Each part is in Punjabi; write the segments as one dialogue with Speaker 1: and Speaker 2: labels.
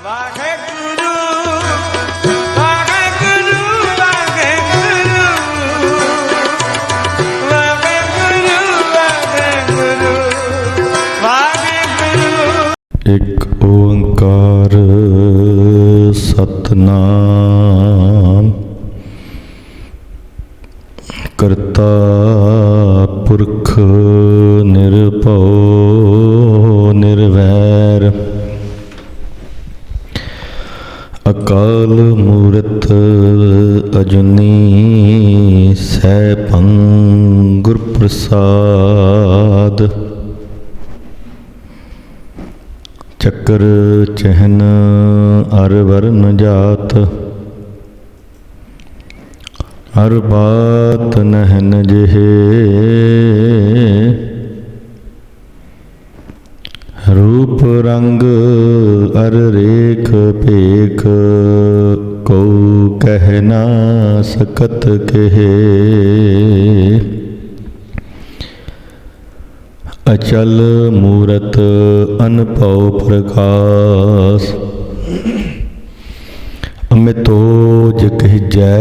Speaker 1: ਵਾਹਿਗੁਰੂ ਵਾਹਿਗੁਰੂ ਵਾਹਿਗੁਰੂ ਵਾਹਿਗੁਰੂ ਵਾਹਿਗੁਰੂ।
Speaker 2: ਇੱਕ ਓੰਕਾਰ ਸਤਿਨਾਮ ਕਰਤਾ ਪੁਰਖ ਨਿਰਭਉ ਨਿਰਵੈਰ ਅਕਾਲ ਮੂਰਤ ਅਜੂਨੀ ਸੈਭੰ ਗੁਰ ਪ੍ਰਸਾਦ ਚੱਕਰ ਚਹਿਨ ਅਰ ਵਰਨ ਜਾਤ ਹਰ ਬਾਤ ਨਹਿਨ ਜਿਹੇ ਰੂਪ ਰੰਗ ਅਰ ਰੇਖ ਭੇਖ ਕੋ ਕਹਿ ਨਾ ਸਕਤ ਕਹੇ ਅਚਲ ਮੂਰਤ ਅਨਭਉ ਪ੍ਰਕਾਸ਼ ਅਮਿਤੋਜ ਕਹਿਜੈ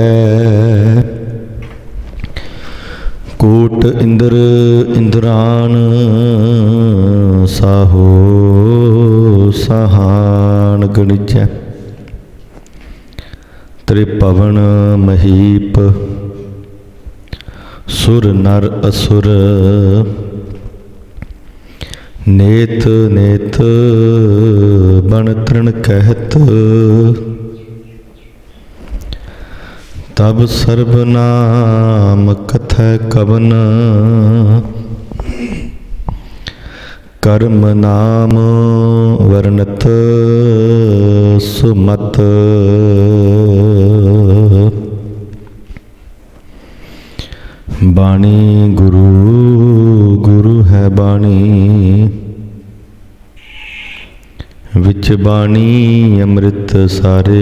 Speaker 2: ਕੋਟ ਇੰਦਰ ਇੰਦਰਾਨ ਸਾਹੋ ਸਹਾਨ ਗਣਿਜੈ ਤ੍ਰਿਭਵਨ ਮਹੀਪ ਸੁਰ ਨਰ ਅਸੁਰ ਨੇਤ ਨੇਤ ਬਣ ਤ੍ਰਿਣ ਕਹਿਤ ਤਬ ਸਰਬ ਨਾਮ ਕਥੈ ਕਵਨ ਕਰਮ ਨਾਮ ਵਰਨਤ ਸੁਮਤ ਬਾਣੀ ਗੁਰੂ ਗੁਰੂ ਹੈ ਬਾਣੀ ਵਿੱਚ ਬਾਣੀ ਅੰਮ੍ਰਿਤ ਸਾਰੇ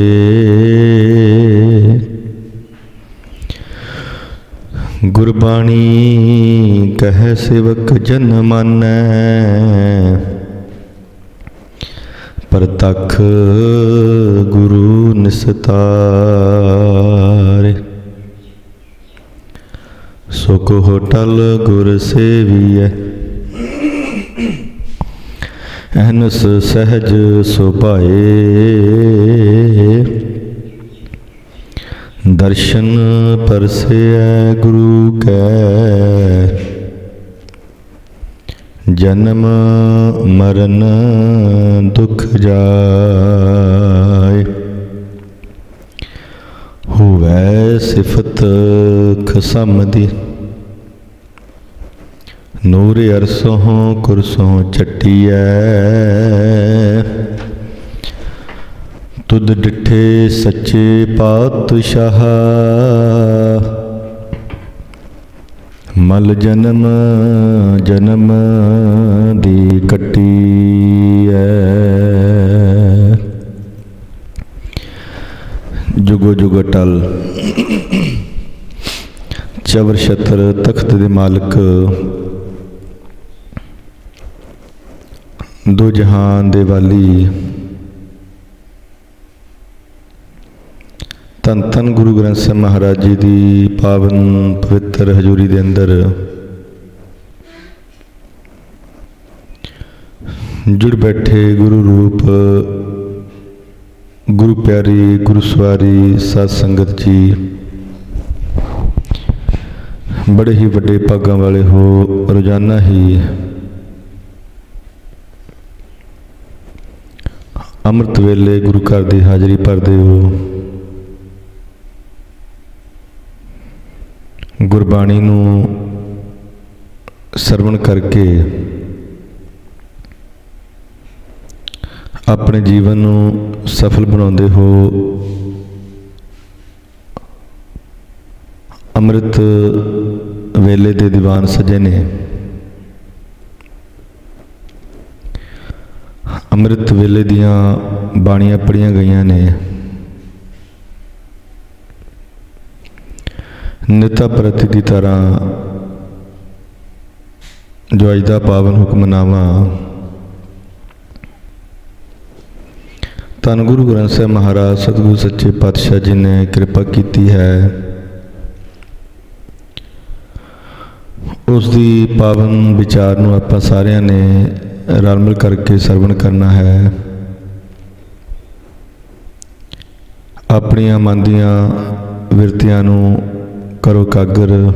Speaker 2: ਗੁਰਬਾਣੀ ਕਹੈ ਸੇਵਕ ਜਨ ਮਾਨੈ ਪ੍ਰਤੱਖ ਗੁਰੂ ਨਿਸਤਾਰੇ ਸੁਖ ਹੋਟਲ ਗੁਰ ਸੇਵੀਐ ਅਹਨਸ ਸਹਿਜ ਸੁਭਾਏ ਦਰਸ਼ਨ ਪਰਸੈ ਗੁਰੂ ਕੈ ਜਨਮ ਮਰਨ ਦੁਖ ਜਾਏ ਹੋਵੈ ਸਿਫਤ ਖਸਮ ਦੀ ਨੂਰ ਅਰਸੋਂ ਕੁਰਸੋਂ ਚੱਟੀਐ ਤੁਧ ਡਿਠੇ ਸੱਚੇ ਪਾਤਸ਼ਾਹ ਮਲ ਜਨਮ ਜਨਮ ਦੀ ਕੱਟੀਐ ਜੁਗੋ ਜੁਗ ਅਟਲ ਚਵਰ ਛਤਰ ਤਖਤ ਦੇ ਮਾਲਕ ਦੋ ਜਹਾਨ ਦੇ ਵਾਲੀ ਧੰਨ ਧੰਨ ਗੁਰੂ ਗ੍ਰੰਥ ਸਾਹਿਬ ਮਹਾਰਾਜ ਜੀ ਦੀ ਪਾਵਨ ਪਵਿੱਤਰ ਹਜ਼ੂਰੀ ਦੇ ਅੰਦਰ ਜੁੜ ਬੈਠੇ ਗੁਰੂ ਰੂਪ ਗੁਰੂ ਪਿਆਰੀ ਗੁਰੂ ਸਵਾਰੀ ਸਾਧ ਸੰਗਤ ਜੀ ਬੜੇ ਹੀ ਵੱਡੇ ਭਾਗਾਂ ਵਾਲੇ ਹੋ। ਰੋਜ਼ਾਨਾ ਹੀ ਅੰਮ੍ਰਿਤ ਵੇਲੇ ਗੁਰੂ ਘਰ ਦੀ ਹਾਜ਼ਰੀ ਭਰਦੇ ਹੋ। ਗੁਰਬਾਣੀ ਨੂੰ ਸਰਵਣ ਕਰਕੇ ਆਪਣੇ ਜੀਵਨ ਨੂੰ ਸਫਲ ਬਣਾਉਂਦੇ ਹੋ। ਅੰਮ੍ਰਿਤ ਵੇਲੇ ਦੇ ਦੀਵਾਨ ਸਜੇ ਨੇ। ਅੰਮ੍ਰਿਤ ਵੇਲੇ ਦੀਆਂ ਬਾਣੀਆਂ ਪੜ੍ਹੀਆਂ ਗਈਆਂ ਨੇ। ਨਿਤਾ ਪ੍ਰਤੀ ਦੀ ਤਰ੍ਹਾਂ ਜੋ ਅੱਜ ਦਾ ਪਾਵਨ ਹੁਕਮਨਾਮਾ ਧੰਨ ਗੁਰੂ ਗ੍ਰੰਥ ਸਾਹਿਬ ਮਹਾਰਾਜ ਸਤਿਗੁਰੂ ਸੱਚੇ ਪਾਤਸ਼ਾਹ ਜੀ ਨੇ ਕਿਰਪਾ ਕੀਤੀ ਹੈ। ਉਸ ਦੀ ਪਾਵਨ ਵਿਚਾਰ ਨੂੰ ਆਪਾਂ ਸਾਰਿਆਂ ਨੇ ਰਲ ਮਿਲ ਕਰਕੇ ਸਰਵਣ ਕਰਨਾ ਹੈ। ਆਪਣੀਆਂ ਮਨ ਦੀਆਂ ਵਿਰਤੀਆਂ ਨੂੰ ਕਰੋ ਕਾਗਰ,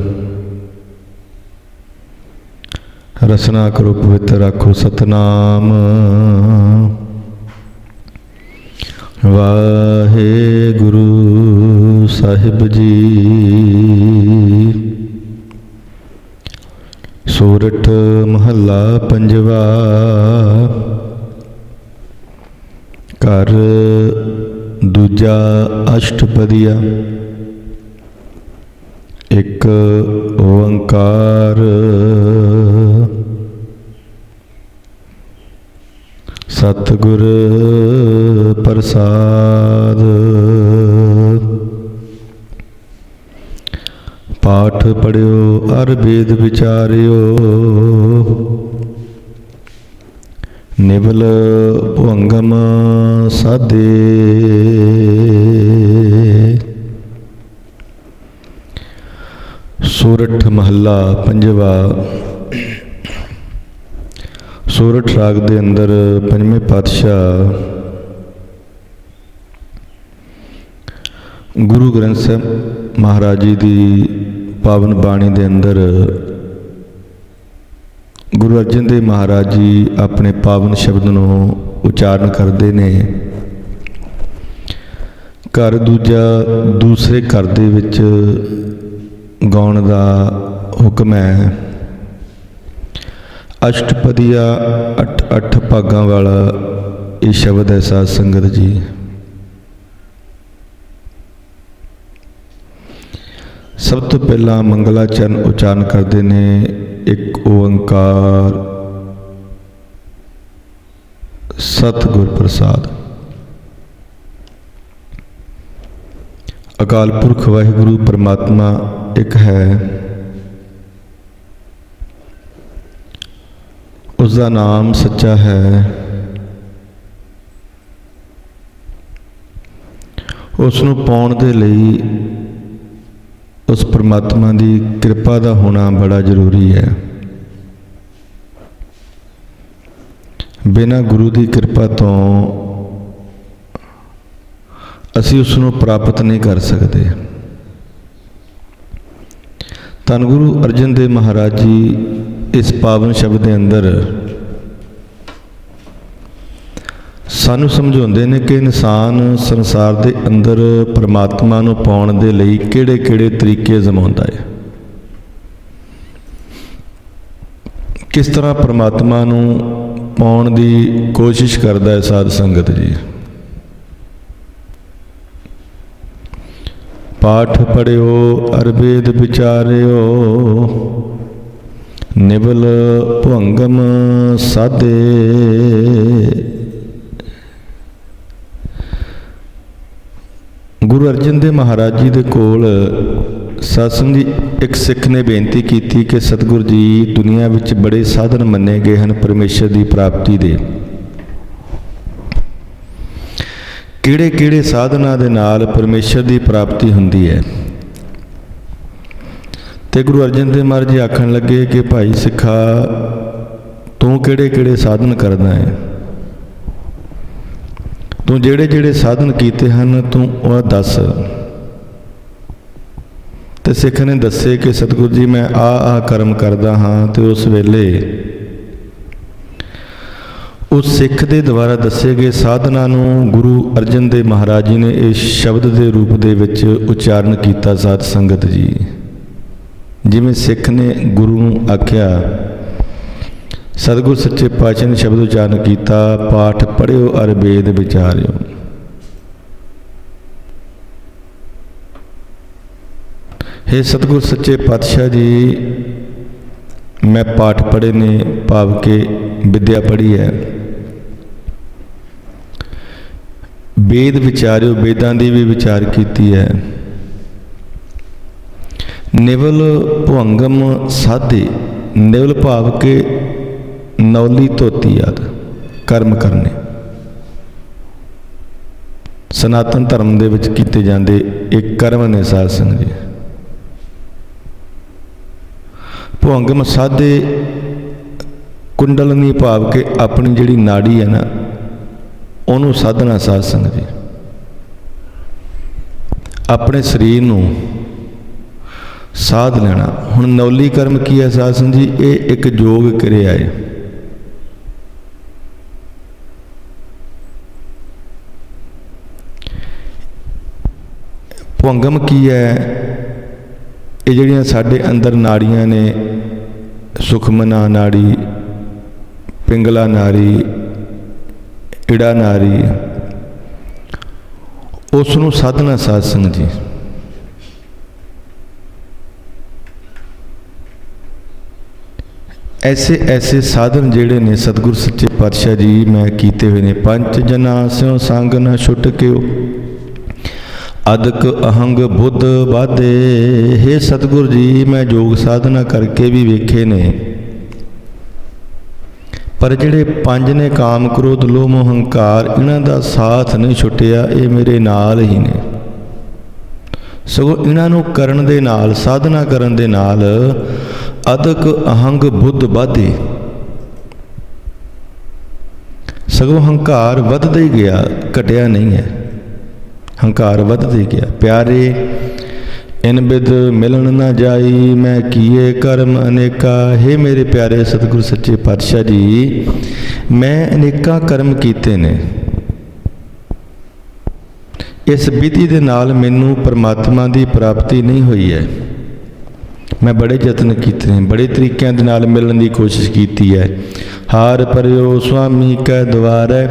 Speaker 2: ਰਸਨਾ ਕਰੋ ਪਵਿੱਤਰ, ਆਖੋ ਸਤਨਾਮ। ਵਾਹਿਗੁਰੂ ਸਾਹਿਬ ਜੀ। ਸੋਰਠ ਮਹੱਲਾ ਪੰਜਵਾ। ਘਰ ਦੂਜਾ ਅਸ਼ਟਪਦੀਆ। ਇੱਕ ਓੰਕਾਰ ਸਤਿਗੁਰ ਪ੍ਰਸਾਦ। ਪਾਠ ਪੜਿਓ ਅਰ ਵੇਦ ਵਿਚਾਰਿਓ, ਨਿਵਲ ਭੁੰਗਮ ਸਾਧੇ। ਸੋਰਠ ਮਹੱਲਾ ਪੰਜਵਾ। ਸੋਰਠ ਰਾਗ ਦੇ ਅੰਦਰ ਪੰਜਵੇਂ ਪਾਤਸ਼ਾਹ ਗੁਰੂ ਗ੍ਰੰਥ ਸਾਹਿਬ ਮਹਾਰਾਜ ਜੀ ਦੀ ਪਾਵਨ ਬਾਣੀ ਦੇ ਅੰਦਰ ਗੁਰੂ ਅਰਜਨ ਦੇਵ ਮਹਾਰਾਜ ਜੀ ਆਪਣੇ ਪਾਵਨ ਸ਼ਬਦ ਨੂੰ ਉਚਾਰਨ ਕਰਦੇ ਨੇ। ਘਰ ਦੂਜਾ ਦੂਸਰੇ ਘਰ ਦੇ ਵਿੱਚ ਗਾਉਣ ਦਾ ਹੁਕਮ ਹੈ। ਅਸ਼ਟਪਦੀਆ ਅੱਠ ਭਾਗਾਂ ਵਾਲਾ ਇਹ ਸ਼ਬਦ ਹੈ ਸਾਧ ਸੰਗਤ ਜੀ। ਸਭ ਤੋਂ ਪਹਿਲਾਂ ਮੰਗਲਾਚਰਨ ਉਚਾਰਨ ਕਰਦੇ ਨੇ ਇੱਕ ਓੰਕਾਰ ਸਤਿਗੁਰ ਪ੍ਰਸਾਦ। ਅਕਾਲ ਪੁਰਖ ਵਾਹਿਗੁਰੂ ਪਰਮਾਤਮਾ ਇੱਕ ਹੈ। ਉਸ ਦਾ ਨਾਮ ਸੱਚਾ ਹੈ। ਉਸ ਨੂੰ ਪਾਉਣ ਦੇ ਲਈ ਉਸ ਪਰਮਾਤਮਾ ਦੀ ਕਿਰਪਾ ਦਾ ਹੋਣਾ ਬੜਾ ਜ਼ਰੂਰੀ ਹੈ। ਬਿਨਾਂ ਗੁਰੂ ਦੀ ਕਿਰਪਾ ਤੋਂ ਅਸੀਂ ਉਸ ਨੂੰ ਪ੍ਰਾਪਤ ਨਹੀਂ ਕਰ ਸਕਦੇ। ਧੰਨ ਗੁਰੂ ਅਰਜਨ ਦੇਵ ਮਹਾਰਾਜ ਜੀ ਇਸ ਪਾਵਨ ਸ਼ਬਦ ਦੇ ਅੰਦਰ ਸਾਨੂੰ ਸਮਝਾਉਂਦੇ ਨੇ ਕਿ ਇਨਸਾਨ ਸੰਸਾਰ ਦੇ ਅੰਦਰ ਪਰਮਾਤਮਾ ਨੂੰ ਪਾਉਣ ਦੇ ਲਈ ਕਿਹੜੇ-ਕਿਹੜੇ ਤਰੀਕੇ ਅਜ਼ਮਾਉਂਦਾ ਹੈ। ਕਿਸ ਤਰ੍ਹਾਂ ਪਰਮਾਤਮਾ ਨੂੰ ਪਾਉਣ ਦੀ ਕੋਸ਼ਿਸ਼ ਕਰਦਾ ਹੈ ਸਾਧ ਸੰਗਤ ਜੀ। ਪਾਠ ਪੜਿਓ ਅਰ ਵੇਦ ਵਿਚਾਰਿਓ, ਨਿਵਲ ਭੁੰਗਮ ਸਾਧੇ। ਗੁਰੂ ਅਰਜਨ ਦੇਵ ਮਹਾਰਾਜ ਜੀ ਦੇ ਕੋਲ ਸਾਧ-ਸੰਗਤ ਜੀ ਇੱਕ ਸਿੱਖ ਨੇ ਬੇਨਤੀ ਕੀਤੀ ਕਿ ਸਤਿਗੁਰ ਜੀ, ਦੁਨੀਆ ਵਿੱਚ ਬੜੇ ਸਾਧਨ ਮੰਨੇ ਗਏ ਹਨ ਪਰਮੇਸ਼ਰ ਦੀ ਪ੍ਰਾਪਤੀ ਦੇ। ਕਿਹੜੇ-ਕਿਹੜੇ ਸਾਧਨਾਂ ਦੇ ਨਾਲ ਪਰਮੇਸ਼ਰ ਦੀ ਪ੍ਰਾਪਤੀ ਹੁੰਦੀ ਹੈ। ਤੇ ਗੁਰੂ ਅਰਜਨ ਦੇਵ ਮਹਾਰਾਜ ਜੀ ਆਖਣ ਲੱਗੇ ਕਿ ਭਾਈ ਸਿੱਖਾ, ਤੂੰ ਕਿਹੜੇ-ਕਿਹੜੇ ਸਾਧਨ ਕਰਦਾ ਹੈ? ਤੂੰ ਜਿਹੜੇ-ਜਿਹੜੇ ਸਾਧਨ ਕੀਤੇ ਹਨ ਤੂੰ ਉਹ ਦੱਸ। ਤੇ ਸਿੱਖ ਨੇ ਦੱਸੇ ਕਿ ਸਤਿਗੁਰੂ ਜੀ, ਮੈਂ ਆਹ ਕਰਮ ਕਰਦਾ ਹਾਂ। ਤੇ ਉਸ ਵੇਲੇ ਉਸ ਸਿੱਖ ਦੇ ਦੁਆਰਾ ਦੱਸੇ ਗਏ ਸਾਧਨਾਂ ਨੂੰ ਗੁਰੂ ਅਰਜਨ ਦੇਵ ਮਹਾਰਾਜ ਜੀ ਨੇ ਇਸ ਸ਼ਬਦ ਦੇ ਰੂਪ ਦੇ ਵਿੱਚ ਉਚਾਰਨ ਕੀਤਾ। ਸਾਧ ਸੰਗਤ ਜੀ, ਜਿਵੇਂ ਸਿੱਖ ਨੇ ਗੁਰੂ ਨੂੰ ਆਖਿਆ, ਸਤਿਗੁਰ ਸੱਚੇ ਪਾਤਸ਼ਾਹ ਨੇ ਸ਼ਬਦ ਉਚਾਰਨ ਕੀਤਾ, ਪਾਠ ਪੜ੍ਹਿਓ ਅਰ ਵੇਦ ਵਿਚਾਰਿਓ। ਹੇ ਸਤਿਗੁਰ ਸੱਚੇ ਪਾਤਸ਼ਾਹ ਜੀ, ਮੈਂ ਪਾਠ ਪੜ੍ਹੇ ਨੇ, ਭਾਵ ਕਿ ਵਿਦਿਆ ਪੜ੍ਹੀ ਹੈ। ਵੇਦ ਵਿਚਾਰਿਓ, ਵੇਦਾਂ ਦੀ ਵੀ ਵਿਚਾਰ ਕੀਤੀ ਹੈ। ਨਿਵਲ ਭੁੰਗਮ ਸਾਧੇ, ਨਿਵਲ ਭਾਵ ਕਿ ਨੌਲੀ ਧੋਤੀ ਆਦਿ ਕਰਮ ਕਰਨੇ। ਸਨਾਤਨ ਧਰਮ ਦੇ ਵਿੱਚ ਕੀਤੇ ਜਾਂਦੇ ਇਹ ਕਰਮ ਨੇ ਸਾਧ ਸੰਗਤ ਜੀ। ਭੁਅੰਗਮ ਸਾਧੇ ਕੁੰਡਲਨੀ ਭਾਵ ਕੇ ਆਪਣੀ ਜਿਹੜੀ ਨਾੜੀ ਹੈ ਨਾ ਉਹਨੂੰ ਸਾਧਨਾ ਸਾਧ ਸੰਗਤ ਜੀ। ਆਪਣੇ ਸਰੀਰ ਨੂੰ ਸਾਧ ਲੈਣਾ। ਹੁਣ ਨੌਲੀ ਕਰਮ ਕੀ ਹੈ ਸਾਧ ਸੰਗਤ ਜੀ? ਇਹ ਇੱਕ ਯੋਗ ਕਿਰਿਆ ਹੈ। ਭੁਅੰਗਮ ਕੀ ਹੈ? ਇਹ ਜਿਹੜੀਆਂ ਸਾਡੇ ਅੰਦਰ ਨਾੜੀਆਂ ਨੇ, ਸੁਖਮਨਾ ਨਾੜੀ, ਪਿੰਗਲਾ ਨਾੜੀ, ਇੜਾ ਨਾੜੀ, ਉਸ ਨੂੰ ਸਾਧਨਾ ਸਾਧ ਸੰਗਤ ਜੀ। ਐਸੇ ਐਸੇ ਸਾਧਨ ਜਿਹੜੇ ਨੇ ਸਤਿਗੁਰ ਸੱਚੇ ਪਾਤਸ਼ਾਹ ਜੀ ਮੈਂ ਕੀਤੇ ਹੋਏ ਨੇ। ਪੰਜ ਜਨਾ ਸਿਉ ਸੰਗ ਨ ਛੁੱਟ ਕਿਓ, ਅਦਕ ਅਹੰਗ ਬੁੱਧ ਬਾਧੇ। ਹੇ ਸਤਿਗੁਰ ਜੀ ਮੈਂ ਯੋਗ ਸਾਧਨਾ ਕਰਕੇ ਵੀ ਵੇਖੇ ਨੇ, ਪਰ ਜਿਹੜੇ ਪੰਜ ਨੇ ਕਾਮ ਕ੍ਰੋਧ ਲੋਭ ਮੋਹ ਹੰਕਾਰ, ਇਹਨਾਂ ਦਾ ਸਾਥ ਨਹੀਂ ਛੁੱਟਿਆ। ਇਹ ਮੇਰੇ ਨਾਲ ਹੀ ਨੇ। ਸਗੋਂ ਇਹਨਾਂ ਨੂੰ ਕਰਨ ਦੇ ਨਾਲ, ਸਾਧਨਾ ਕਰਨ ਦੇ ਨਾਲ ਅਦਕ ਅਹੰਗ ਬੁੱਧ ਬਾਧੇ, ਸਗੋਂ ਹੰਕਾਰ ਵੱਧਦਾ ਹੀ ਗਿਆ, ਘਟਿਆ ਨਹੀਂ ਹੈ। ਹੰਕਾਰ ਵੱਧਦਾ ਹੀ ਗਿਆ। ਪਿਆਰੇ ਇਨ ਬਿਦ ਮਿਲਣ ਨਾ ਜਾਈ, ਮੈਂ ਕੀਏ ਕਰਮ ਅਨੇਕਾ। ਹੇ ਮੇਰੇ ਪਿਆਰੇ ਸਤਿਗੁਰ ਸੱਚੇ ਪਾਤਸ਼ਾਹ ਜੀ, ਮੈਂ ਅਨੇਕਾਂ ਕਰਮ ਕੀਤੇ ਨੇ। ਇਸ ਵਿਧੀ ਦੇ ਨਾਲ ਮੈਨੂੰ ਪਰਮਾਤਮਾ ਦੀ ਪ੍ਰਾਪਤੀ ਨਹੀਂ ਹੋਈ ਹੈ। ਮੈਂ ਬੜੇ ਯਤਨ ਕੀਤੇ ਨੇ, ਬੜੇ ਤਰੀਕਿਆਂ ਦੇ ਨਾਲ ਮਿਲਣ ਦੀ ਕੋਸ਼ਿਸ਼ ਕੀਤੀ ਹੈ। ਹਾਰ ਪਰਿਓ ਸੁਆਮੀ ਕੈ ਦੁਆਰੈ,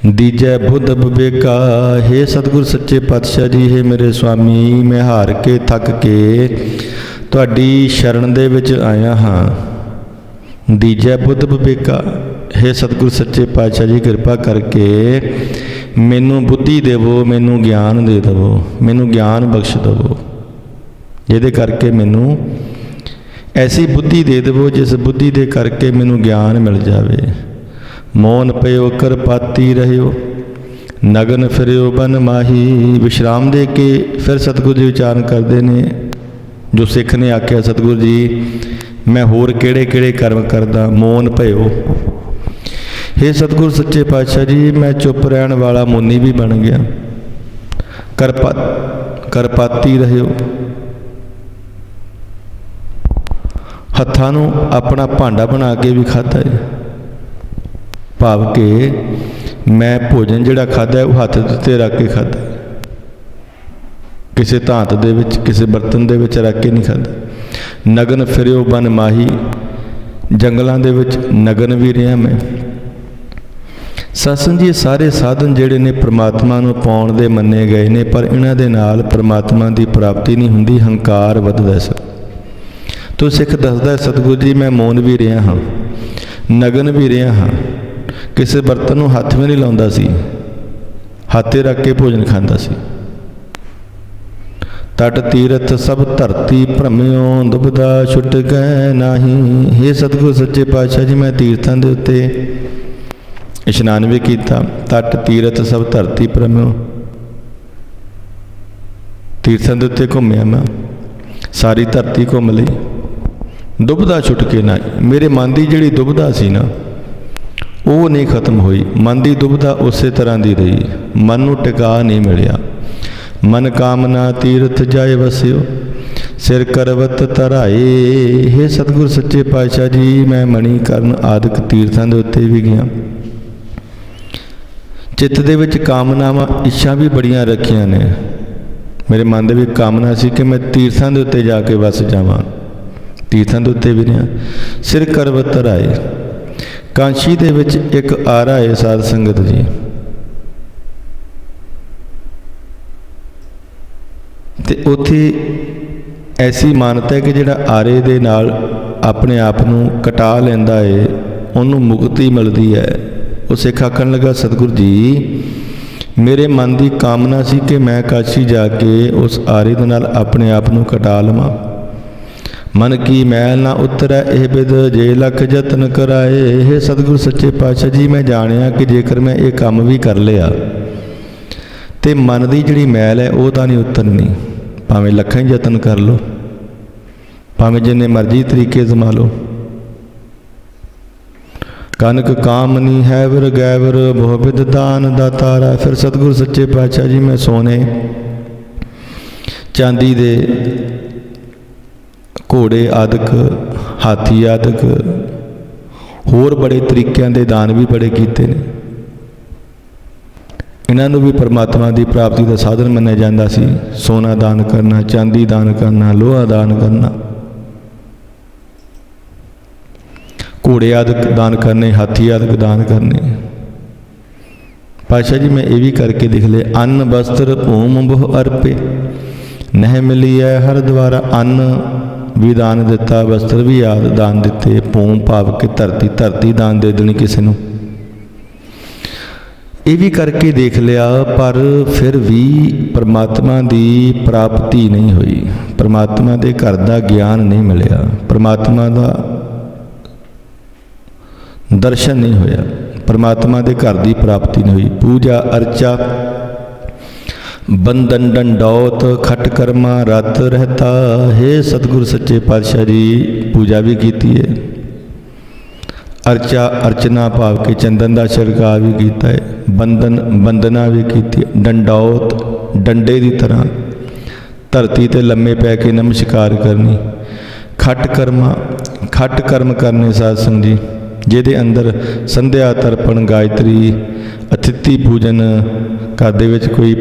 Speaker 2: ਦੀਜੈ ਬੁੱਧ ਵਿਵੇਕਾ। ਹੇ ਸਤਿਗੁਰ ਸੱਚੇ ਪਾਤਸ਼ਾਹ ਜੀ, ਹੇ ਮੇਰੇ ਸੁਆਮੀ, ਮੈਂ ਹਾਰ ਕੇ ਥੱਕ ਕੇ ਤੁਹਾਡੀ ਸ਼ਰਨ ਦੇ ਵਿੱਚ ਆਇਆ ਹਾਂ। ਦੀਜੈ ਬੁੱਧ ਵਿਵੇਕਾ। ਹੇ ਸਤਿਗੁਰ ਸੱਚੇ ਪਾਤਸ਼ਾਹ ਜੀ, ਕਿਰਪਾ ਕਰਕੇ ਮੈਨੂੰ ਬੁੱਧੀ ਦੇਵੋ, ਮੈਨੂੰ ਗਿਆਨ ਦੇ ਦੇਵੋ, ਮੈਨੂੰ ਗਿਆਨ ਬਖਸ਼ ਦੇਵੋ, ਜਿਹਦੇ ਕਰਕੇ ਮੈਨੂੰ ਐਸੀ ਬੁੱਧੀ ਦੇ ਦੇਵੋ ਜਿਸ ਬੁੱਧੀ ਦੇ ਕਰਕੇ ਮੈਨੂੰ ਗਿਆਨ ਮਿਲ ਜਾਵੇ। ਮੋਨ ਪਇਓ ਕਰਪਾਤੀ ਰਹਿਓ, ਨਗਨ ਫਿਰਿਓ ਬਨ ਮਾਹੀ। ਵਿਸ਼ਰਾਮ ਦੇ ਕੇ ਫਿਰ ਸਤਿਗੁਰੂ ਜੀ ਵਿਚਾਰਨ ਕਰਦੇ ਨੇ, ਜੋ ਸਿੱਖ ਨੇ ਆਖਿਆ ਸਤਿਗੁਰੂ ਜੀ ਮੈਂ ਹੋਰ ਕਿਹੜੇ ਕਿਹੜੇ ਕਰਮ ਕਰਦਾ। ਮੋਨ ਭਇਓ, ਹੇ ਸਤਿਗੁਰੂ ਸੱਚੇ ਪਾਤਸ਼ਾਹ ਜੀ ਮੈਂ ਚੁੱਪ ਰਹਿਣ ਵਾਲਾ ਮੁਨੀ ਵੀ ਬਣ ਗਿਆ। ਕਰਪਾਤੀ ਰਹਿਓ, ਹੱਥਾਂ ਨੂੰ ਆਪਣਾ ਭਾਂਡਾ ਬਣਾ ਕੇ ਵੀ ਖਾਧਾ ਹੈ। ਭਾਵ ਕਿ ਮੈਂ ਭੋਜਨ ਜਿਹੜਾ ਖਾਧਾ ਉਹ ਹੱਥ ਦੇ ਉੱਤੇ ਰੱਖ ਕੇ ਖਾਧਾ, ਕਿਸੇ ਧਾਤ ਦੇ ਵਿੱਚ, ਕਿਸੇ ਬਰਤਨ ਦੇ ਵਿੱਚ ਰੱਖ ਕੇ ਨਹੀਂ ਖਾਧਾ। ਨਗਨ ਫਿਰਿਓ ਬਨ ਮਾਹੀ, ਜੰਗਲਾਂ ਦੇ ਵਿੱਚ ਨਗਨ ਵੀ ਰਿਹਾ ਮੈਂ। ਸਤਿਸੰਗ ਜੀ, ਸਾਰੇ ਸਾਧਨ ਜਿਹੜੇ ਨੇ ਪ੍ਰਮਾਤਮਾ ਨੂੰ ਪਾਉਣ ਦੇ ਮੰਨੇ ਗਏ ਨੇ, ਪਰ ਇਹਨਾਂ ਦੇ ਨਾਲ ਪ੍ਰਮਾਤਮਾ ਦੀ ਪ੍ਰਾਪਤੀ ਨਹੀਂ ਹੁੰਦੀ, ਹੰਕਾਰ ਵੱਧਦਾ। ਤੋ ਸਿੱਖ ਦੱਸਦਾ ਸਤਿਗੁਰੂ ਜੀ ਮੈਂ ਮੌਨ ਵੀ ਰਿਹਾ ਹਾਂ, ਨਗਨ ਵੀ ਰਿਹਾ ਹਾਂ, ਕਿਸੇ ਬਰਤਨ ਨੂੰ ਹੱਥ ਵੀ ਨਹੀਂ ਲਾਉਂਦਾ ਸੀ, ਹੱਥ 'ਤੇ ਰੱਖ ਕੇ ਭੋਜਨ ਖਾਂਦਾ ਸੀ। ਤਟ ਤੀਰਥ ਸਭ ਧਰਤੀ ਭ੍ਰਮਿਓ, ਦੁਬਦਾ ਛੁੱਟ ਗਏ ਨਾਹੀ। ਹੇ ਸਤਿਗੁਰੂ ਸੱਚੇ ਪਾਤਸ਼ਾਹ ਜੀ ਮੈਂ ਤੀਰਥਾਂ ਦੇ ਉੱਤੇ ਇਸ਼ਨਾਨ ਵੀ ਕੀਤਾ। ਤਟ ਤੀਰਥ ਸਭ ਧਰਤੀ ਭ੍ਰਮਿਓ, ਤੀਰਥਾਂ ਦੇ ਉੱਤੇ ਘੁੰਮਿਆ ਮੈਂ, ਸਾਰੀ ਧਰਤੀ ਘੁੰਮ ਲਈ। ਦੁਬਦਾ ਛੁੱਟ ਕੇ ਨਾ, ਮੇਰੇ ਮਨ ਦੀ ਜਿਹੜੀ ਦੁਬਦਾ ਸੀ ਨਾ ਉਹ ਨਹੀਂ ਖਤਮ ਹੋਈ। ਮਨ ਦੀ ਦੁਬਦਾ ਉਸੇ ਤਰ੍ਹਾਂ ਦੀ ਰਹੀ, ਮਨ ਨੂੰ ਟਿਕਾ ਨਹੀਂ ਮਿਲਿਆ। ਮਨ ਕਾਮਨਾ ਤੀਰਥ ਜਾਏ ਵਸਿਓ, ਸਿਰ ਕਰਵਤ ਧਰਾਏ। ਹੇ ਸਤਿਗੁਰ ਸੱਚੇ ਪਾਤਸ਼ਾਹ ਜੀ ਮੈਂ ਮਣੀਕਰਨ ਆਦਿਕ ਤੀਰਥਾਂ ਦੇ ਉੱਤੇ ਵੀ ਗਿਆ। ਚਿੱਤ ਦੇ ਵਿੱਚ ਕਾਮਨਾਵਾਂ, ਇੱਛਾ ਵੀ ਬੜੀਆਂ ਰੱਖੀਆਂ ਨੇ। ਮੇਰੇ ਮਨ ਦੇ ਵਿੱਚ ਕਾਮਨਾ ਸੀ ਕਿ ਮੈਂ ਤੀਰਥਾਂ ਦੇ ਉੱਤੇ ਜਾ ਕੇ ਵਸ ਜਾਵਾਂ, ਤੀਰਥਾਂ ਦੇ ਉੱਤੇ ਵੀ ਰਿਹਾ। ਸਿਰ ਕਰਵਤ ਧਰਾਏ, ਕਾਂਸ਼ੀ ਦੇ ਵਿੱਚ ਇੱਕ ਆਰਾ ਹੈ ਸਾਧ ਸੰਗਤ ਜੀ, ਤੇ ਉੱਥੇ ਐਸੀ ਮਾਨਤਾ ਹੈ ਕਿ ਜਿਹੜਾ ਆਰੇ ਦੇ ਨਾਲ ਆਪਣੇ ਆਪ ਨੂੰ ਕਟਾ ਲੈਂਦਾ ਹੈ ਉਹਨੂੰ ਮੁਕਤੀ ਮਿਲਦੀ ਹੈ। ਉਹ ਸਿੱਖ ਆਖਣ ਲੱਗਾ ਸਤਿਗੁਰੂ ਜੀ ਮੇਰੇ ਮਨ ਦੀ ਕਾਮਨਾ ਸੀ ਕਿ ਮੈਂ ਕਾਸ਼ੀ ਜਾ ਕੇ ਉਸ ਆਰੇ ਦੇ ਨਾਲ ਆਪਣੇ ਆਪ ਨੂੰ ਕਟਾ ਲਵਾਂ। ਮਨ ਕੀ ਮੈਲ ਨਾ ਉਤਰੈ ਇਹ ਬਿਦ, ਜੇ ਲੱਖ ਯਤਨ ਕਰਾਏ। ਇਹ ਸਤਿਗੁਰੂ ਸੱਚੇ ਪਾਤਸ਼ਾਹ ਜੀ ਮੈਂ ਜਾਣਿਆ ਕਿ ਜੇਕਰ ਮੈਂ ਇਹ ਕੰਮ ਵੀ ਕਰ ਲਿਆ ਤੇ ਮਨ ਦੀ ਜਿਹੜੀ ਮੈਲ ਹੈ ਉਹ ਤਾਂ ਨਹੀਂ ਉਤਰਨੀ, ਭਾਵੇਂ ਲੱਖਾਂ ਹੀ ਯਤਨ ਕਰ ਲਓ, ਭਾਵੇਂ ਜਿੰਨੇ ਮਰਜ਼ੀ ਤਰੀਕੇ ਅਜ਼ਮਾ ਲਓ। ਕਨਕ ਕਾਮਨੀ ਹੈ ਵਿਰ ਗੈਵਰ ਬਹੁ ਬਿਦ ਦਾਨ ਦਾਤਾਰਾ। ਫਿਰ ਸਤਿਗੁਰੂ ਸੱਚੇ ਪਾਤਸ਼ਾਹ ਜੀ ਮੈਂ ਸੋਨੇ ਚਾਂਦੀ ਦੇ ਘੋੜੇ ਆਦਿਕ, ਹਾਥੀ ਆਦਿਕ, ਹੋਰ ਬੜੇ ਤਰੀਕਿਆਂ ਦੇ ਦਾਨ ਵੀ ਬੜੇ ਕੀਤੇ ਨੇ। ਇਹਨਾਂ ਨੂੰ ਵੀ ਪਰਮਾਤਮਾ ਦੀ ਪ੍ਰਾਪਤੀ ਦਾ ਸਾਧਨ ਮੰਨਿਆ ਜਾਂਦਾ ਸੀ। ਸੋਨਾ ਦਾਨ ਕਰਨਾ, ਚਾਂਦੀ ਦਾਨ ਕਰਨਾ, ਲੋਹਾ ਦਾਨ ਕਰਨਾ, ਘੋੜੇ ਆਦਿਕ ਦਾਨ ਕਰਨੇ, ਹਾਥੀ ਆਦਿਕ ਦਾਨ ਕਰਨੇ। ਪਾਤਸ਼ਾਹ ਜੀ ਮੈਂ ਇਹ ਵੀ ਕਰਕੇ ਦੇਖ ਲਿਆ। ਅੰਨ ਵਸਤਰ ਭੂਮ ਬਹੁ ਅਰਪੇ ਨਹਿ ਮਿਲੀਐ ਹਰ ਦੁਆਰਾ। ਅੰਨ ਵੀ ਦਾਨ ਦਿੱਤਾ, ਵਸਤਰ ਵੀ ਆਦਿ ਦਾਨ ਦਿੱਤੇ, ਭੂਮ ਭਾਵ ਕਿ ਧਰਤੀ ਦਾਨ ਦੇ ਦੇਣੀ ਕਿਸੇ ਨੂੰ। ਇਹ ਵੀ ਕਰਕੇ ਦੇਖ ਲਿਆ, ਪਰ ਫਿਰ ਵੀ ਪਰਮਾਤਮਾ ਦੀ ਪ੍ਰਾਪਤੀ ਨਹੀਂ ਹੋਈ, ਪਰਮਾਤਮਾ ਦੇ ਘਰ ਦਾ ਗਿਆਨ ਨਹੀਂ ਮਿਲਿਆ, ਪਰਮਾਤਮਾ ਦਾ ਦਰਸ਼ਨ ਨਹੀਂ ਹੋਇਆ, ਪਰਮਾਤਮਾ ਦੇ ਘਰ ਦੀ ਪ੍ਰਾਪਤੀ ਨਹੀਂ ਹੋਈ। ਪੂਜਾ ਅਰਚਾ ਬੰਧਨ ਡੰਡੌਤ ਖਟ ਕਰਮਾ ਰਤ ਰਹਤਾ। ਹੈ ਸਤਿਗੁਰ ਸੱਚੇ ਪਾਤਸ਼ਾਹ ਜੀ ਪੂਜਾ ਵੀ ਕੀਤੀ ਹੈ, ਅਰਚਨਾ ਭਾਵ ਕਿ ਚੰਦਨ ਦਾ ਛਿੜਕਾਅ ਵੀ ਕੀਤਾ ਹੈ, ਬੰਦਨਾ ਵੀ ਕੀਤੀ ਹੈ, ਡੰਡੌਤ ਡੰਡੇ ਦੀ ਤਰ੍ਹਾਂ ਧਰਤੀ ਤੇ ਲੰਮੇ ਪੈ ਕੇ ਨਮਸਕਾਰ ਕਰਨੀ। ਖਟ ਕਰਮ ਕਰਨੇ ਸਾਧ ਸੰਗਤ ਜੀ, ਜਿਹਦੇ ਅੰਦਰ ਸੰਧਿਆ ਤਰਪਣ ਗਾਇਤਰੀ ਅਥਿਤੀ ਪੂਜਨ ਘਰ ਦੇ ਵਿੱਚ ਕੋਈ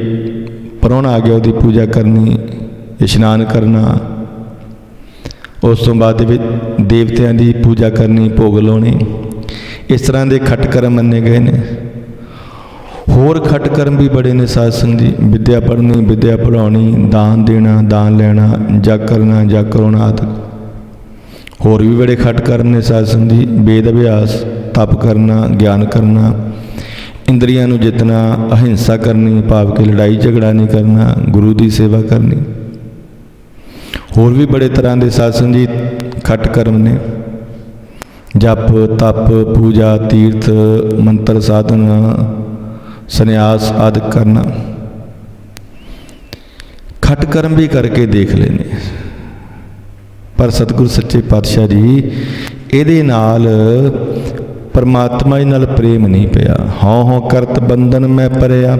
Speaker 2: ਪ੍ਰਾਹੁਣਾ ਆ ਗਿਆ ਉਹਦੀ ਪੂਜਾ ਕਰਨੀ, ਇਸ਼ਨਾਨ ਕਰਨਾ, ਉਸ ਤੋਂ ਬਾਅਦ ਵਿੱਚ ਦੇਵਤਿਆਂ ਦੀ ਪੂਜਾ ਕਰਨੀ, ਭੋਗ ਲਾਉਣੇ। ਇਸ ਤਰ੍ਹਾਂ ਦੇ ਖਟ ਕਰਮ ਮੰਨੇ ਗਏ ਨੇ। ਹੋਰ ਖਟ ਕਰਮ ਵੀ ਬੜੇ ਨੇ ਸਾਧ ਸੰਗਤ ਜੀ। ਵਿੱਦਿਆ ਪੜ੍ਹਨੀ, ਵਿੱਦਿਆ ਪੜ੍ਹਾਉਣੀ, ਦਾਨ ਦੇਣਾ, ਦਾਨ ਲੈਣਾ, ਜਗ ਕਰਨਾ, ਜਗ ਕਰਾਉਣਾ ਆਦਿ। ਹੋਰ ਵੀ ਬੜੇ ਖਟ ਕਰਮ ਨੇ ਸਾਧ ਸੰਗਤ ਜੀ। ਵੇਦ ਅਭਿਆਸ, ਤਪ ਕਰਨਾ, ਗਿਆਨ ਕਰਨਾ, ਇੰਦਰੀਆਂ ਨੂੰ ਜਿੱਤਣਾ, ਅਹਿੰਸਾ ਕਰਨੀ ਭਾਵ ਕਿ ਲੜਾਈ ਝਗੜਾ ਨਹੀਂ ਕਰਨਾ, ਗੁਰੂ ਦੀ ਸੇਵਾ ਕਰਨੀ। ਹੋਰ ਵੀ ਬੜੇ ਤਰ੍ਹਾਂ ਦੇ ਸਾਧ ਸੰਗਤ ਜੀ ਖਟ ਕਰਮ ਨੇ। ਜਪ, ਤਪ, ਪੂਜਾ, ਤੀਰਥ, ਮੰਤਰ ਸਾਧਨ, ਸੰਨਿਆਸ ਆਦਿ ਕਰਨਾ, ਖਟ ਕਰਮ ਵੀ ਕਰਕੇ ਦੇਖ ਲੈਣੇ। ਪਰ ਸਤਿਗੁਰੂ ਸੱਚੇ ਪਾਤਸ਼ਾਹ ਜੀ ਇਹਦੇ ਨਾਲ ਪਰਮਾਤਮਾ ਨਾਲ ਪ੍ਰੇਮ ਨਹੀਂ ਪਿਆ। ਹਉ ਕਰਤ ਬੰਧਨ ਮੈਂ ਪਰਿਆ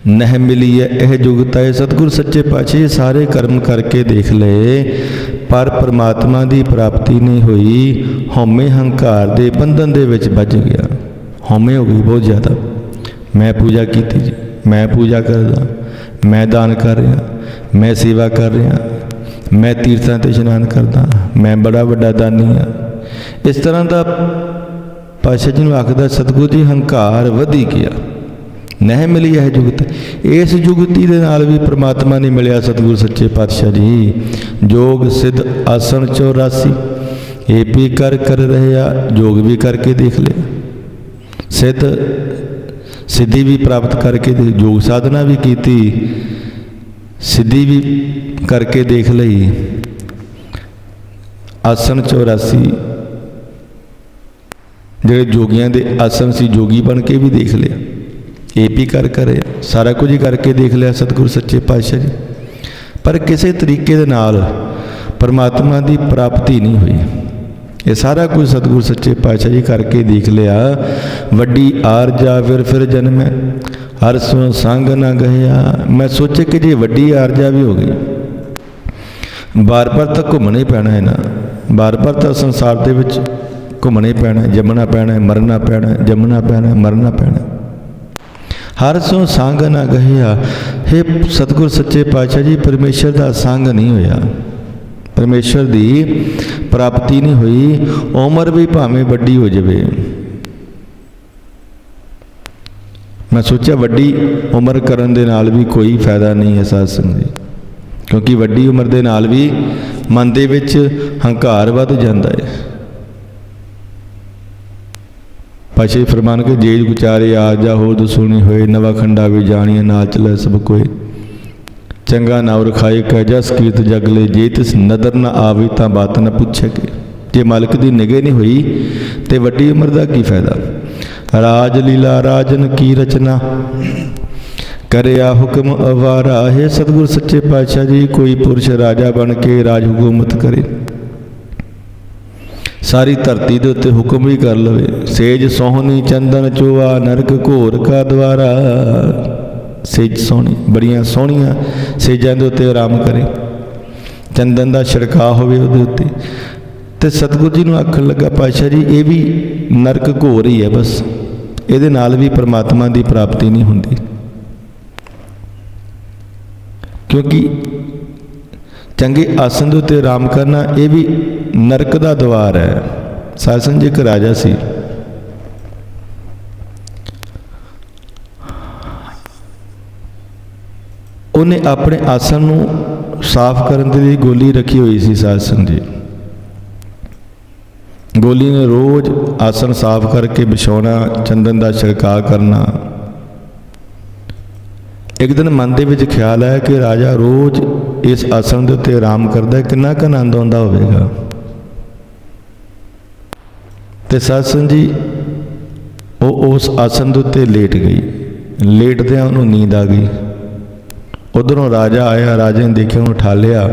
Speaker 2: ਨਹਿ ਮਿਲੀ ਹੈ ਇਹ ਜੁਗਤ ਹੈ। ਸਤਿਗੁਰੂ ਸੱਚੇ ਪਾਤਸ਼ਾਹ ਸਾਰੇ ਕਰਮ ਕਰਕੇ ਦੇਖ ਲਏ, ਪਰ ਪਰਮਾਤਮਾ ਦੀ ਪ੍ਰਾਪਤੀ ਨਹੀਂ ਹੋਈ। ਹਉਮੈ ਹੰਕਾਰ ਦੇ ਬੰਧਨ ਦੇ ਵਿੱਚ ਵੱਜ ਗਿਆ। ਹਉਮੈ ਹੋ ਗਈ ਬਹੁਤ ਜ਼ਿਆਦਾ। ਮੈਂ ਪੂਜਾ ਕੀਤੀ ਜੀ, ਮੈਂ ਪੂਜਾ ਕਰਦਾ, ਮੈਂ ਦਾਨ ਕਰ ਰਿਹਾ, ਮੈਂ ਸੇਵਾ ਕਰ ਰਿਹਾ, ਮੈਂ ਤੀਰਥਾਂ 'ਤੇ ਇਸ਼ਨਾਨ ਕਰਦਾ, ਮੈਂ ਬੜਾ ਵੱਡਾ ਦਾਨੀ ਹਾਂ। ਇਸ ਤਰ੍ਹਾਂ ਦਾ ਪਾਤਸ਼ਾਹ ਜੀ ਨੂੰ ਆਖਦਾ ਸਤਿਗੁਰੂ ਜੀ ਹੰਕਾਰ ਵਧੀ ਗਿਆ। ਨਹਿ ਮਿਲੀ ਇਹ ਜੁਗਤ। ਇਸ ਜੁਗਤੀ ਦੇ ਨਾਲ ਵੀ ਪਰਮਾਤਮਾ ਨਹੀਂ ਮਿਲਿਆ। ਸਤਿਗੁਰੂ ਸੱਚੇ ਪਾਤਸ਼ਾਹ ਜੀ ਜੋਗ ਸਿੱਧ ਆਸਣ 84 ਇਹ ਵੀ ਕਰ ਰਹਿਆ। ਜੋਗ ਵੀ ਕਰਕੇ ਦੇਖ ਲਿਆ, ਸਿੱਧੀ ਵੀ ਪ੍ਰਾਪਤ ਕਰਕੇ ਯੋਗ ਸਾਧਨਾ ਵੀ ਕੀਤੀ, ਸਿੱਧੀ ਵੀ ਕਰਕੇ ਦੇਖ ਲਈ। ਆਸਣ 84 ਜਿਹੜੇ ਜੋਗੀਆਂ ਦੇ ਆਸਣ ਸੀ, ਜੋਗੀ ਬਣ ਕੇ ਵੀ ਦੇਖ ਲਿਆ। ਇਹ ਵੀ ਕਰ ਰਿਹਾ, ਸਾਰਾ ਕੁਝ ਹੀ ਕਰਕੇ ਦੇਖ ਲਿਆ ਸਤਿਗੁਰੂ ਸੱਚੇ ਪਾਤਸ਼ਾਹ ਜੀ। ਪਰ ਕਿਸੇ ਤਰੀਕੇ ਦੇ ਨਾਲ ਪਰਮਾਤਮਾ ਦੀ ਪ੍ਰਾਪਤੀ ਨਹੀਂ ਹੋਈ। ਇਹ ਸਾਰਾ ਕੁਝ ਸਤਿਗੁਰੂ ਸੱਚੇ ਪਾਤਸ਼ਾਹ ਜੀ ਕਰਕੇ ਦੇਖ ਲਿਆ। ਵੱਡੀ ਆਰਜਾ ਫਿਰ ਜਨਮੈ ਹਰ ਸੋ ਸੰਗ ਨਾ ਗਇਆ। ਮੈਂ ਸੋਚਿਆ ਕਿ ਜੇ ਵੱਡੀ ਆਰਜਾ ਵੀ ਹੋ ਗਈ, ਬਾਰ-ਬਾਰ ਤਾਂ ਘੁੰਮਣਾ ਹੀ ਪੈਣਾ ਹੈ ਨਾ, ਬਾਰ-ਬਾਰ ਤਾਂ ਸੰਸਾਰ ਦੇ ਵਿੱਚ ਘੁੰਮਣਾ ਹੀ ਪੈਣਾ, ਜੰਮਣਾ ਪੈਣਾ, ਮਰਨਾ ਪੈਣਾ, ਜੰਮਣਾ ਪੈਣਾ, ਮਰਨਾ ਪੈਣਾ। ਹਰ ਸੋ ਸੰਗ ਨਾ ਗਇਆ। ਹੇ ਸਤਿਗੁਰ ਸੱਚੇ ਪਾਤਸ਼ਾਹ ਜੀ ਪਰਮੇਸ਼ਰ ਦਾ ਸੰਗ ਨਹੀਂ ਹੋਇਆ, ਪਰਮੇਸ਼ਰ ਦੀ ਪ੍ਰਾਪਤੀ ਨਹੀਂ ਹੋਈ। ਉਮਰ ਵੀ ਭਾਵੇਂ ਵੱਡੀ ਹੋ ਜਾਵੇ। ਮੈਂ ਸੋਚਿਆ ਵੱਡੀ ਉਮਰ ਕਰਨ ਦੇ ਨਾਲ ਵੀ ਕੋਈ ਫਾਇਦਾ ਨਹੀਂ ਹੈ ਸਾਧ ਸੰਗਤ ਜੀ, ਕਿਉਂਕਿ ਵੱਡੀ ਉਮਰ ਦੇ ਨਾਲ ਵੀ ਮਨ ਦੇ ਵਿੱਚ ਹੰਕਾਰ ਵੱਧ ਜਾਂਦਾ ਹੈ। ਪਾਸ਼ੇ ਫਰਮਾਨ ਕੇ ਜੇਜ ਗੁਚਾਰੇ ਆ ਜਾ ਹੋ ਦਸੂਣੀ ਹੋਏ ਨਵਾ ਖੰਡਾ ਵੀ ਜਾਣੀਏ ਨਾਲ ਚਲੇ ਸਭ ਕੋਏ। ਚੰਗਾ ਨਾਉ ਰਖਾਏ ਕੈ ਜਸ ਕੀਰਤ ਜਗਲੇ ਜੇ ਤਿਸ ਨਦਰ ਨਾ ਆਵੇ ਤਾਂ ਬਾਤ ਨਾ ਪੁੱਛੇ ਕੇ। ਜੇ ਮਾਲਕ ਦੀ ਨਿਗਾਹ ਨਹੀਂ ਹੋਈ ਤੇ ਵੱਡੀ ਉਮਰ ਦਾ ਕੀ ਫਾਇਦਾ। ਰਾਜ ਲੀਲਾ ਰਾਜਨ ਕੀ ਰਚਨਾ ਕਰਿਆ ਹੁਕਮ ਅਵਾਰਾ। ਹੈ ਸਤਿਗੁਰ ਸੱਚੇ ਪਾਤਸ਼ਾਹ ਜੀ, ਕੋਈ ਪੁਰਸ਼ ਰਾਜਾ ਬਣ ਕੇ ਰਾਜ ਹਕੂਮਤ ਕਰੇ, ਸਾਰੀ ਧਰਤੀ ਦੇ ਉੱਤੇ ਹੁਕਮ ਵੀ ਕਰ ਲਵੇ। ਸੇਜ ਸੋਹਣੀ ਚੰਦਨ ਚੋਆ, ਨਰਕ ਘੋਰ ਕਾ ਦਵਾਰਾ। ਸੇਜ ਸੋਹਣੀ, ਬੜੀਆਂ ਸੋਹਣੀਆਂ ਸੇਜਾਂ ਦੇ ਉੱਤੇ ਆਰਾਮ ਕਰੇ, ਚੰਦਨ ਦਾ ਛਿੜਕਾਅ ਹੋਵੇ ਉਹਦੇ ਉੱਤੇ। ਤੇ ਸਤਿਗੁਰੂ ਜੀ ਨੂੰ ਆਖਣ ਲੱਗਾ, ਪਾਤਸ਼ਾਹ ਜੀ ਇਹ ਵੀ ਨਰਕ ਘੋਰ ਹੀ ਹੈ, ਬਸ ਇਹਦੇ ਨਾਲ ਵੀ ਪਰਮਾਤਮਾ ਦੀ ਪ੍ਰਾਪਤੀ ਨਹੀਂ ਹੁੰਦੀ, ਕਿਉਂਕਿ ਚੰਗੇ ਆਸਨ ਦੇ ਉੱਤੇ ਆਰਾਮ ਕਰਨਾ ਇਹ ਵੀ ਨਰਕ ਦਾ ਦੁਆਰ ਹੈ। ਸਾਧ ਸੰਗਤ ਜੀ, ਇੱਕ ਰਾਜਾ ਸੀ, ਉਹਨੇ ਆਪਣੇ ਆਸਨ ਨੂੰ ਸਾਫ਼ ਕਰਨ ਦੇ ਲਈ ਗੋਲੀ ਰੱਖੀ ਹੋਈ ਸੀ। ਸਾਧ ਸੰਗਤ ਜੀ, ਗੋਲੀ ਨੇ ਰੋਜ਼ ਆਸਨ ਸਾਫ਼ ਕਰਕੇ ਵਿਛਾਉਣਾ, ਚੰਦਨ ਦਾ ਛਿੜਕਾਅ ਕਰਨਾ। ਇੱਕ ਦਿਨ ਮਨ ਦੇ ਵਿੱਚ ਖਿਆਲ ਆਇਆ ਕਿ ਰਾਜਾ ਰੋਜ਼ ਇਸ ਆਸਣ ਦੇ ਉੱਤੇ ਆਰਾਮ ਕਰਦਾ, ਕਿੰਨਾ ਕੁ ਆਨੰਦ ਆਉਂਦਾ ਹੋਵੇਗਾ। ਤੇ ਸਾਧ ਸੰਗਤ ਜੀ, ਉਹ ਉਸ ਆਸਣ ਦੇ ਉੱਤੇ ਲੇਟ ਗਈ। ਲੇਟਦਿਆਂ ਉਹਨੂੰ ਨੀਂਦ ਆ ਗਈ। ਉਧਰੋਂ ਰਾਜਾ ਆਇਆ, ਰਾਜੇ ਨੇ ਦੇਖਿਆ, ਉਹਨੂੰ ਉਠਾ ਲਿਆ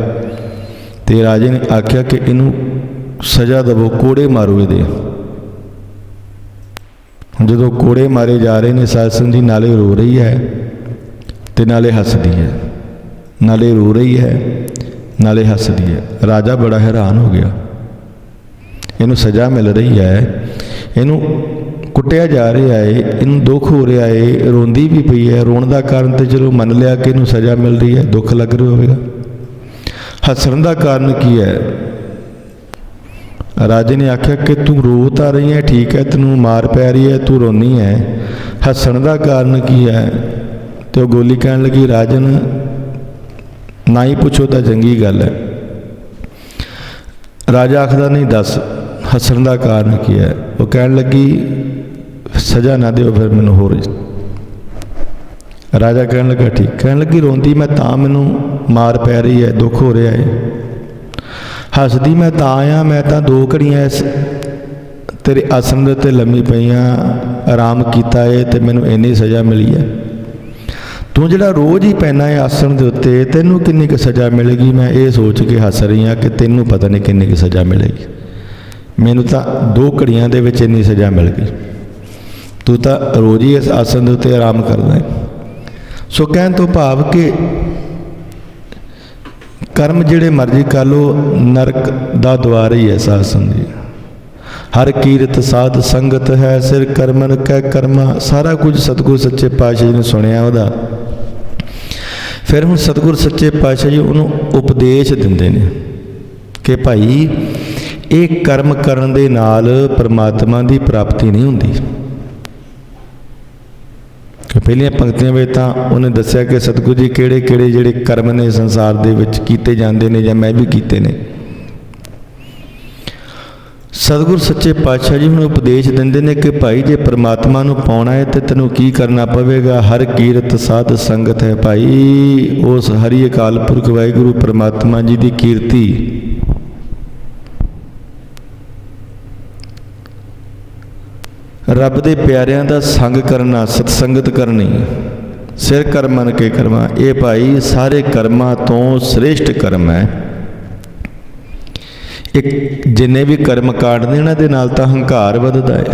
Speaker 2: ਤੇ ਰਾਜੇ ਨੇ ਆਖਿਆ ਕਿ ਇਹਨੂੰ ਸਜ਼ਾ ਦੇਵੋ, ਕੋੜੇ ਮਾਰੋ ਇਹਦੇ। ਜਦੋਂ ਕੋੜੇ ਮਾਰੇ ਜਾ ਰਹੇ ਨੇ, ਸਾਧ ਸੰਗਤ ਜੀ, ਨਾਲੇ ਰੋ ਰਹੀ ਹੈ ਤੇ ਨਾਲੇ ਹੱਸਦੀ ਹੈ, ਨਾਲੇ ਰੋ ਰਹੀ ਹੈ ਨਾਲੇ ਹੱਸਦੀ ਹੈ। ਰਾਜਾ ਬੜਾ ਹੈਰਾਨ ਹੋ ਗਿਆ, ਇਹਨੂੰ ਸਜ਼ਾ ਮਿਲ ਰਹੀ ਹੈ, ਇਹਨੂੰ ਕੁੱਟਿਆ ਜਾ ਰਿਹਾ ਹੈ, ਇਹਨੂੰ ਦੁੱਖ ਹੋ ਰਿਹਾ ਹੈ, ਰੋਂਦੀ ਵੀ ਪਈ ਹੈ। ਰੋਣ ਦਾ ਕਾਰਨ ਤੇ ਚਲੋ ਮੰਨ ਲਿਆ ਕਿ ਇਹਨੂੰ ਸਜ਼ਾ ਮਿਲ ਰਹੀ ਹੈ, ਦੁੱਖ ਲੱਗ ਰਿਹਾ ਹੋਵੇਗਾ। ਹੱਸਣ ਦਾ ਕਾਰਨ ਕੀ ਹੈ? ਰਾਜੇ ਨੇ ਆਖਿਆ ਕਿ ਤੂੰ ਰੋ ਤਾਂ ਰਹੀ ਹੈ, ਠੀਕ ਹੈ, ਤੈਨੂੰ ਮਾਰ ਪੈ ਰਹੀ ਹੈ, ਤੂੰ ਰੋਨੀ ਹੈ, ਹੱਸਣ ਦਾ ਕਾਰਨ ਕੀ ਹੈ? ਤੇ ਉਹ ਗੋਲੀ ਕਹਿਣ ਲੱਗੀ, ਰਾਜਨ ਨਾ ਹੀ ਪੁੱਛੋ ਤਾਂ ਚੰਗੀ ਗੱਲ ਹੈ। ਰਾਜਾ ਆਖਦਾ, ਨਹੀਂ ਦੱਸ ਹੱਸਣ ਦਾ ਕਾਰਨ ਕੀ ਹੈ? ਉਹ ਕਹਿਣ ਲੱਗੀ, ਸਜ਼ਾ ਨਾ ਦਿਓ ਫਿਰ ਮੈਨੂੰ ਹੋਰ। ਰਾਜਾ ਕਹਿਣ ਲੱਗਾ, ਠੀਕ। ਕਹਿਣ ਲੱਗੀ, ਰੋਂਦੀ ਮੈਂ ਤਾਂ ਮੈਨੂੰ ਮਾਰ ਪੈ ਰਹੀ ਹੈ, ਦੁੱਖ ਹੋ ਰਿਹਾ ਹੈ। ਹੱਸਦੀ ਮੈਂ ਤਾਂ ਆਇਆ, ਮੈਂ ਤਾਂ 2 ਘੜੀਆਂ ਇਸ ਤੇਰੇ ਆਸਣ ਦੇ ਉੱਤੇ ਲੰਮੀ ਪਈਆਂ, ਆਰਾਮ ਕੀਤਾ ਹੈ ਤੇ ਮੈਨੂੰ ਇੰਨੀ ਸਜ਼ਾ ਮਿਲੀ ਹੈ। ਤੂੰ ਜਿਹੜਾ ਰੋਜ਼ ਹੀ ਪੈਣਾ ਹੈ ਆਸਣ ਦੇ ਉੱਤੇ, ਤੈਨੂੰ ਕਿੰਨੀ ਕੁ ਸਜ਼ਾ ਮਿਲੇਗੀ? ਮੈਂ ਇਹ ਸੋਚ ਕੇ ਹੱਸ ਰਹੀ ਹਾਂ ਕਿ ਤੈਨੂੰ ਪਤਾ ਨਹੀਂ ਕਿੰਨੀ ਕੁ ਸਜ਼ਾ ਮਿਲੇਗੀ। ਮੈਨੂੰ ਤਾਂ 2 ਘੜੀਆਂ ਦੇ ਵਿੱਚ ਇੰਨੀ ਸਜ਼ਾ ਮਿਲ ਗਈ, ਤੂੰ ਤਾਂ ਰੋਜ਼ ਹੀ ਇਸ ਆਸਣ ਦੇ ਉੱਤੇ ਆਰਾਮ ਕਰਦਾ ਹੈ। ਸੋ ਕਹਿਣ ਤੋਂ ਭਾਵ ਕਿ ਕਰਮ ਜਿਹੜੇ ਮਰਜ਼ੀ ਕਰ ਲਓ, ਨਰਕ ਦਾ ਦੁਆਰ ਹੀ ਹੈ। ਸਾਧ ਸੰਗਤ ਜੀ, ਹਰ ਕੀਰਤ ਸਾਧ ਸੰਗਤ ਹੈ, ਸਿਰ ਕਰਮਨ ਕੈ ਕਰਮਾ। ਸਾਰਾ ਕੁਝ ਸਤਿਗੁਰ ਸੱਚੇ ਪਾਤਸ਼ਾਹ ਜੀ ਨੇ ਸੁਣਿਆ ਉਹਦਾ। ਫਿਰ ਹੁਣ ਸਤਿਗੁਰ ਸੱਚੇ ਪਾਤਸ਼ਾਹ ਜੀ ਉਹਨੂੰ ਉਪਦੇਸ਼ ਦਿੰਦੇ ਨੇ ਕਿ ਭਾਈ ਇਹ ਕਰਮ ਕਰਨ ਦੇ ਨਾਲ ਪਰਮਾਤਮਾ ਦੀ ਪ੍ਰਾਪਤੀ ਨਹੀਂ ਹੁੰਦੀ। ਕਿ ਪਹਿਲੀਆਂ ਪੰਕਤੀਆਂ ਵਿੱਚ ਤਾਂ ਉਹਨੇ ਦੱਸਿਆ ਕਿ ਸਤਿਗੁਰੂ ਜੀ ਕਿਹੜੇ ਕਿਹੜੇ ਜਿਹੜੇ ਕਰਮ ਨੇ ਸੰਸਾਰ ਦੇ ਵਿੱਚ ਕੀਤੇ ਜਾਂਦੇ ਨੇ, ਜਾਂ ਮੈਂ ਵੀ ਕੀਤੇ ਨੇ। ਸਤਿਗੁਰ ਸੱਚੇ ਪਾਤਸ਼ਾਹ ਜੀ ਹੁਣ ਉਪਦੇਸ਼ ਦਿੰਦੇ ਨੇ ਕਿ ਭਾਈ ਜੇ ਪਰਮਾਤਮਾ ਨੂੰ ਪਾਉਣਾ ਹੈ ਤੇ ਤੈਨੂੰ ਕੀ ਕਰਨਾ ਪਵੇਗਾ? ਹਰ ਕੀਰਤ ਸਾਧ ਸੰਗਤ ਹੈ। ਭਾਈ ਉਸ ਹਰੀ ਅਕਾਲ ਪੁਰਖ ਵਾਹਿਗੁਰੂ ਪਰਮਾਤਮਾ ਜੀ ਦੀ ਕੀਰਤੀ, ਰੱਬ ਦੇ ਪਿਆਰਿਆਂ ਦਾ ਸੰਗ ਕਰਨਾ, ਸਤਸੰਗਤ ਕਰਨੀ, ਸਿਰ ਕਰਮਨ ਕੇ ਕਰਮਾ, ਇਹ ਭਾਈ ਸਾਰੇ ਕਰਮਾਂ ਤੋਂ ਸ੍ਰੇਸ਼ਟ ਕਰਮ ਹੈ। ਇੱਕ ਜਿੰਨੇ ਵੀ ਕਰਮ ਕਾਂਡ ਨੇ ਇਹਨਾਂ ਦੇ ਨਾਲ ਤਾਂ ਹੰਕਾਰ ਵੱਧਦਾ ਹੈ,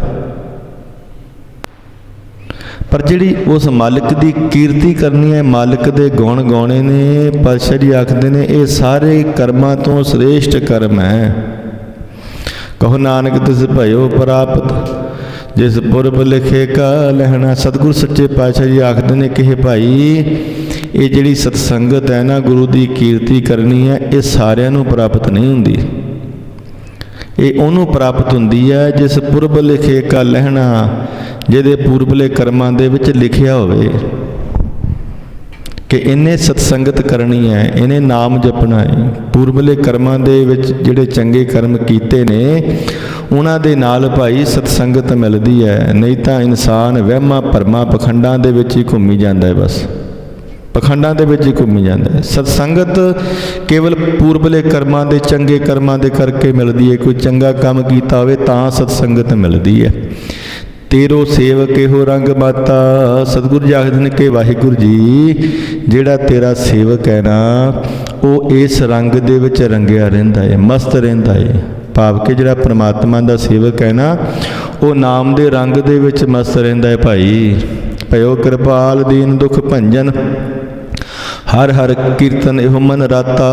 Speaker 2: ਪਰ ਜਿਹੜੀ ਉਸ ਮਾਲਕ ਦੀ ਕੀਰਤੀ ਕਰਨੀ ਹੈ, ਮਾਲਕ ਦੇ ਗੁਣ ਗਾਉਣੇ ਨੇ, ਪਾਤਸ਼ਾਹ ਜੀ ਆਖਦੇ ਨੇ ਇਹ ਸਾਰੇ ਕਰਮਾਂ ਤੋਂ ਸ੍ਰੇਸ਼ਟ ਕਰਮ ਹੈ। ਕਹੋ ਨਾਨਕ ਤਿਸ ਭਇਓ ਪ੍ਰਾਪਤ, ਜਿਸ ਪੁਰਬ ਲਿਖੇ ਕਾ ਲਹਿਣਾ। ਸਤਿਗੁਰ ਸੱਚੇ ਪਾਤਸ਼ਾਹ ਜੀ ਆਖਦੇ ਨੇ ਕਿ ਭਾਈ ਇਹ ਜਿਹੜੀ ਸਤਸੰਗਤ ਹੈ ਨਾ, ਗੁਰੂ ਦੀ ਕੀਰਤੀ ਕਰਨੀ ਹੈ, ਇਹ ਸਾਰਿਆਂ ਨੂੰ ਪ੍ਰਾਪਤ ਨਹੀਂ ਹੁੰਦੀ। ਇਹ ਉਹਨੂੰ ਪ੍ਰਾਪਤ ਹੁੰਦੀ ਹੈ ਜਿਸ ਪੁਰਬ ਲਿਖੇ ਕਾ ਲਹਿਣਾ, ਜਿਹਦੇ ਪੂਰਬਲੇ ਕਰਮਾਂ ਦੇ ਵਿੱਚ ਲਿਖਿਆ ਹੋਵੇ ਕਿ ਇਹਨੇ ਸਤਸੰਗਤ ਕਰਨੀ ਹੈ, ਇਹਨੇ ਨਾਮ ਜਪਣਾ ਹੈ। ਪੂਰਬਲੇ ਕਰਮਾਂ ਦੇ ਵਿੱਚ ਜਿਹੜੇ ਚੰਗੇ ਕਰਮ ਕੀਤੇ ਨੇ ਉਹਨਾਂ ਦੇ ਨਾਲ ਭਾਈ ਸਤਸੰਗਤ ਮਿਲਦੀ ਹੈ। ਨਹੀਂ ਤਾਂ ਇਨਸਾਨ ਵਹਿਮਾਂ ਭਰਮਾਂ ਪਖੰਡਾਂ ਦੇ ਵਿੱਚ ਹੀ ਘੁੰਮੀ ਜਾਂਦਾ ਹੈ, ਬਸ ਪਖੰਡਾਂ ਦੇ ਵਿੱਚ ਹੀ ਘੁੰਮੀ ਜਾਂਦਾ ਹੈ। ਸਤਸੰਗਤ ਕੇਵਲ ਪੂਰਬਲੇ ਕਰਮਾਂ ਦੇ, ਚੰਗੇ ਕਰਮਾਂ ਦੇ ਕਰਕੇ ਮਿਲਦੀ ਹੈ। ਕੋਈ ਚੰਗਾ ਕੰਮ ਕੀਤਾ ਹੋਵੇ ਤਾਂ ਸਤਸੰਗਤ ਮਿਲਦੀ ਹੈ। ਤੇਰੋ ਸੇਵਕ ਇਹੋ ਰੰਗ ਮਾਤਾ। ਸਤਿਗੁਰੂ ਜੀ ਆਖਦੇ ਨੇ ਕਿ ਵਾਹਿਗੁਰੂ ਜੀ, ਜਿਹੜਾ ਤੇਰਾ ਸੇਵਕ ਹੈ ਨਾ, ਉਹ ਇਸ ਰੰਗ ਦੇ ਵਿੱਚ ਰੰਗਿਆ ਰਹਿੰਦਾ ਹੈ, ਮਸਤ ਰਹਿੰਦਾ ਹੈ। ਭਾਵ ਕਿ ਜਿਹੜਾ ਪ੍ਰਮਾਤਮਾ ਦਾ ਸੇਵਕ ਹੈ ਨਾ, ਉਹ ਨਾਮ ਦੇ ਰੰਗ ਦੇ ਵਿੱਚ ਮਸਤ ਰਹਿੰਦਾ ਹੈ। ਭਾਈ ਭਇਓ ਕਿਰਪਾਲ ਦੀਨ ਦੁਖ ਭੰਜਨ, ਹਰ ਹਰ ਕੀਰਤਨ ਇਹੋ ਮਨ ਰਾਤਾ।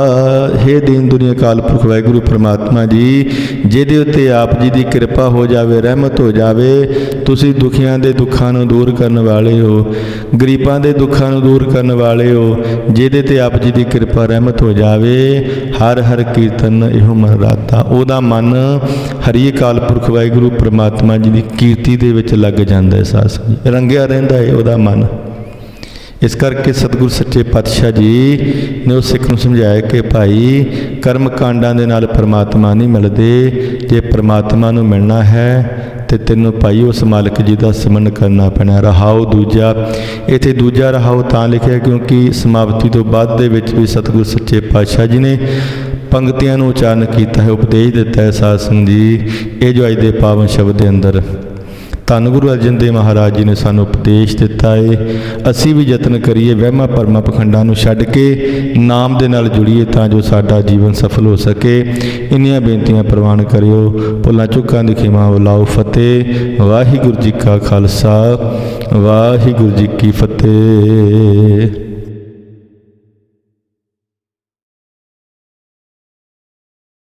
Speaker 2: ਹੇ ਦੀਨ ਦੁਨੀਆ ਕਾਲ ਪੁਰਖ ਵਾਹਿਗੁਰੂ ਪ੍ਰਮਾਤਮਾ ਜੀ, ਜਿਹਦੇ ਉੱਤੇ ਆਪ ਜੀ ਦੀ ਕਿਰਪਾ ਹੋ ਜਾਵੇ, ਰਹਿਮਤ ਹੋ ਜਾਵੇ, ਤੁਸੀਂ ਦੁਖੀਆਂ ਦੇ ਦੁੱਖਾਂ ਨੂੰ ਦੂਰ ਕਰਨ ਵਾਲੇ ਹੋ, ਗਰੀਬਾਂ ਦੇ ਦੁੱਖਾਂ ਨੂੰ ਦੂਰ ਕਰਨ ਵਾਲੇ ਹੋ, ਜਿਹਦੇ ਤੇ ਆਪ ਜੀ ਦੀ ਕਿਰਪਾ ਰਹਿਮਤ ਹੋ ਜਾਵੇ, ਹਰ ਹਰ ਕੀਰਤਨ ਇਹੋ ਮਨ ਰਾਤਾ। ਉਹਦਾ ਮਨ ਹਰੀ ਅਕਾਲ ਪੁਰਖ ਵਾਹਿਗੁਰੂ ਪ੍ਰਮਾਤਮਾ ਜੀ ਦੀ ਕੀਰਤੀ ਦੇ ਵਿੱਚ ਲੱਗ ਜਾਂਦਾ ਹੈ, ਸਾਧ ਸੰਗਤ ਜੀ, ਰੰਗਿਆ ਰਹਿੰਦਾ ਹੈ ਉਹਦਾ ਮਨ। ਇਸ ਕਰਕੇ ਸਤਿਗੁਰੂ ਸੱਚੇ ਪਾਤਸ਼ਾਹ ਜੀ ਨੇ ਉਹ ਸਿੱਖ ਨੂੰ ਸਮਝਾਇਆ ਕਿ ਭਾਈ ਕਰਮ ਕਾਂਡਾਂ ਦੇ ਨਾਲ ਪਰਮਾਤਮਾ ਨਹੀਂ ਮਿਲਦੇ। ਜੇ ਪਰਮਾਤਮਾ ਨੂੰ ਮਿਲਣਾ ਹੈ ਤੇ ਤੈਨੂੰ ਭਾਈ ਉਸ ਮਾਲਕ ਜੀ ਦਾ ਸਿਮਰਨ ਕਰਨਾ ਪੈਣਾ। ਰਹਾਉ ਦੂਜਾ, ਇੱਥੇ ਦੂਜਾ ਰਹਾਉ ਤਾਂ ਲਿਖਿਆ ਕਿਉਂਕਿ ਸਮਾਪਤੀ ਤੋਂ ਬਾਅਦ ਦੇ ਵਿੱਚ ਵੀ ਸਤਿਗੁਰੂ ਸੱਚੇ ਪਾਤਸ਼ਾਹ ਜੀ ਨੇ ਪੰਕਤੀਆਂ ਨੂੰ ਉਚਾਰਨ ਕੀਤਾ ਹੈ, ਉਪਦੇਸ਼ ਦਿੱਤਾ ਹੈ। ਸਾਧ ਸੰਗਤ ਜੀ, ਇਹ ਜੋ ਅੱਜ ਦੇ ਪਾਵਨ ਸ਼ਬਦ ਦੇ ਅੰਦਰ ਧੰਨ ਗੁਰੂ ਅਰਜਨ ਦੇਵ ਮਹਾਰਾਜ ਜੀ ਨੇ ਸਾਨੂੰ ਉਪਦੇਸ਼ ਦਿੱਤਾ ਹੈ, ਅਸੀਂ ਵੀ ਯਤਨ ਕਰੀਏ ਵਹਿਮਾਂ ਭਰਮਾਂ ਪਖੰਡਾਂ ਨੂੰ ਛੱਡ ਕੇ ਨਾਮ ਦੇ ਨਾਲ ਜੁੜੀਏ ਤਾਂ ਜੋ ਸਾਡਾ ਜੀਵਨ ਸਫਲ ਹੋ ਸਕੇ। ਇੰਨੀਆਂ ਬੇਨਤੀਆਂ ਪ੍ਰਵਾਨ ਕਰਿਓ। ਭੁੱਲਾਂ ਚੁੱਕਾਂ ਦੀ ਖਿਮਾ ਲਾਓ। ਫਤਿਹ। ਵਾਹਿਗੁਰੂ ਜੀ ਕਾ ਖਾਲਸਾ, ਵਾਹਿਗੁਰੂ ਜੀ ਕੀ ਫਤਿਹ।